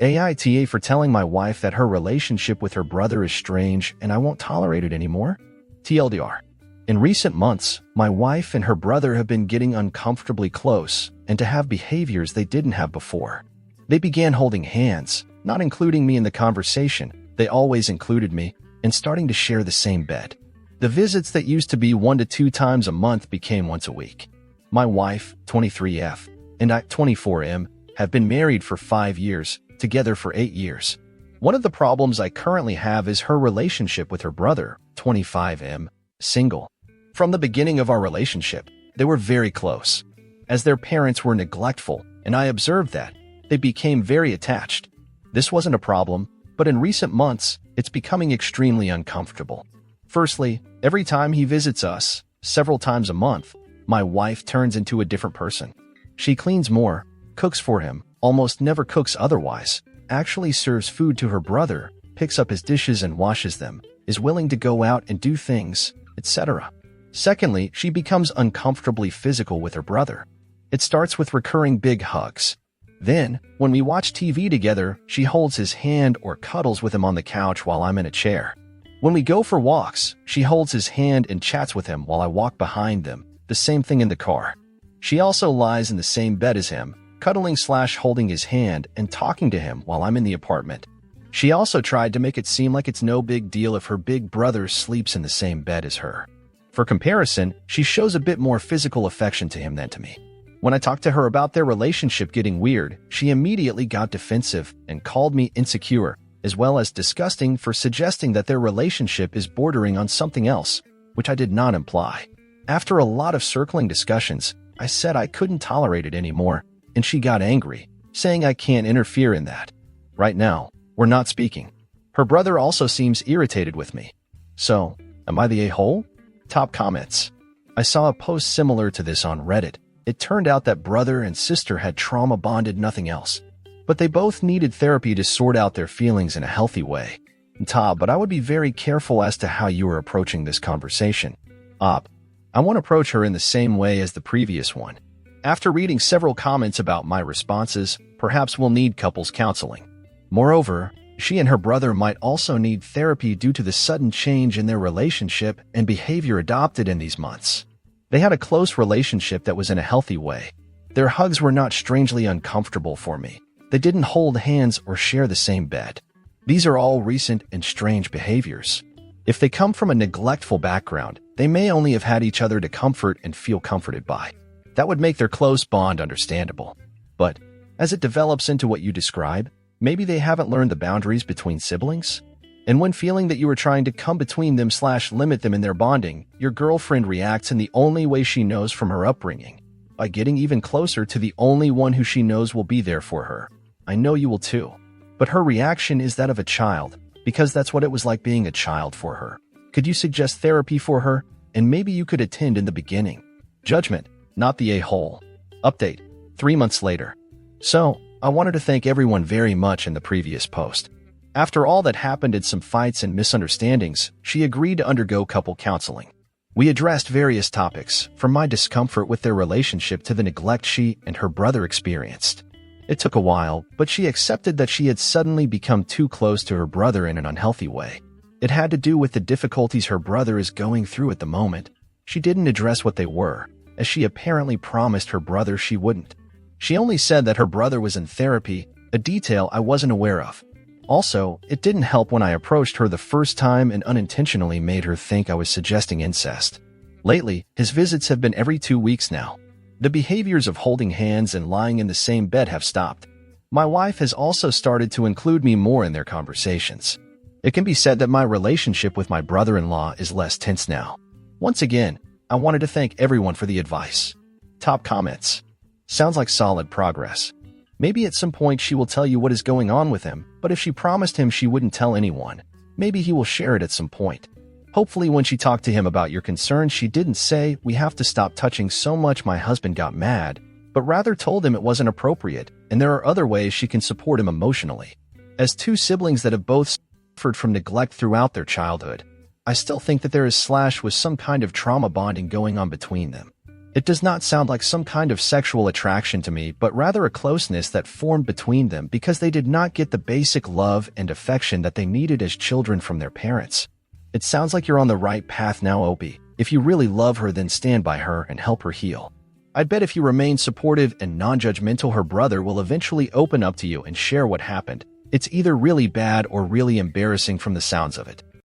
AITA for telling my wife that her relationship with her brother is strange and I won't tolerate it anymore. TLDR. In recent months, my wife and her brother have been getting uncomfortably close and to have behaviors they didn't have before. They began holding hands, not including me in the conversation. They always included me, and starting to share the same bed. The visits that used to be 1 to 2 times a month became once a week. My wife, 23F, and I, 24M, have been married for 5 years, together for 8 years. One of the problems I currently have is her relationship with her brother, 25M, single. From the beginning of our relationship, they were very close. As their parents were neglectful, and I observed that, they became very attached. This wasn't a problem, but in recent months, it's becoming extremely uncomfortable. Firstly, every time he visits us, several times a month, my wife turns into a different person. She cleans more, cooks for him, almost never cooks otherwise, actually serves food to her brother, picks up his dishes and washes them, is willing to go out and do things, etc. Secondly, she becomes uncomfortably physical with her brother. It starts with recurring big hugs. Then, when we watch TV together, she holds his hand or cuddles with him on the couch while I'm in a chair. When we go for walks, she holds his hand and chats with him while I walk behind them, the same thing in the car. She also lies in the same bed as him, cuddling/holding his hand and talking to him while I'm in the apartment. She also tried to make it seem like it's no big deal if her big brother sleeps in the same bed as her. For comparison, she shows a bit more physical affection to him than to me. When I talked to her about their relationship getting weird, she immediately got defensive and called me insecure, as well as disgusting for suggesting that their relationship is bordering on something else, which I did not imply. After a lot of circling discussions, I said I couldn't tolerate it anymore, and she got angry, saying I can't interfere in that. Right now, we're not speaking. Her brother also seems irritated with me. So, am I the a-hole? Top comments. I saw a post similar to this on Reddit. It turned out that brother and sister had trauma bonded, nothing else. But they both needed therapy to sort out their feelings in a healthy way. But I would be very careful as to how you are approaching this conversation. I won't approach her in the same way as the previous one. After reading several comments about my responses, perhaps we'll need couples counseling. Moreover, she and her brother might also need therapy due to the sudden change in their relationship and behavior adopted in these months. They had a close relationship that was in a healthy way. Their hugs were not strangely uncomfortable for me. They didn't hold hands or share the same bed. These are all recent and strange behaviors. If they come from a neglectful background, they may only have had each other to comfort and feel comforted by. That would make their close bond understandable. But, as it develops into what you describe, maybe they haven't learned the boundaries between siblings? And when feeling that you are trying to come between them/limit them in their bonding, your girlfriend reacts in the only way she knows from her upbringing, by getting even closer to the only one who she knows will be there for her. I know you will too. But her reaction is that of a child, because that's what it was like being a child for her. Could you suggest therapy for her? And maybe you could attend in the beginning. Judgment, not the a-hole. Update, 3 months later. So, I wanted to thank everyone very much in the previous post. After all that happened and some fights and misunderstandings, she agreed to undergo couple counseling. We addressed various topics, from my discomfort with their relationship to the neglect she and her brother experienced. It took a while, but she accepted that she had suddenly become too close to her brother in an unhealthy way. It had to do with the difficulties her brother is going through at the moment. She didn't address what they were, as she apparently promised her brother she wouldn't. She only said that her brother was in therapy, a detail I wasn't aware of. Also, it didn't help when I approached her the first time and unintentionally made her think I was suggesting incest. Lately, his visits have been every 2 weeks now. The behaviors of holding hands and lying in the same bed have stopped. My wife has also started to include me more in their conversations. It can be said that my relationship with my brother-in-law is less tense now. Once again, I wanted to thank everyone for the advice. Top comments. Sounds like solid progress. Maybe at some point she will tell you what is going on with him, but if she promised him she wouldn't tell anyone, maybe he will share it at some point. Hopefully when she talked to him about your concerns, she didn't say, "We have to stop touching so much my husband got mad," but rather told him it wasn't appropriate, and there are other ways she can support him emotionally. As two siblings that have both suffered from neglect throughout their childhood, I still think that there is/was some kind of trauma bonding going on between them. It does not sound like some kind of sexual attraction to me, but rather a closeness that formed between them because they did not get the basic love and affection that they needed as children from their parents. It sounds like you're on the right path now, Opie. If you really love her, then stand by her and help her heal. I bet if you remain supportive and non-judgmental, her brother will eventually open up to you and share what happened. It's either really bad or really embarrassing from the sounds of it.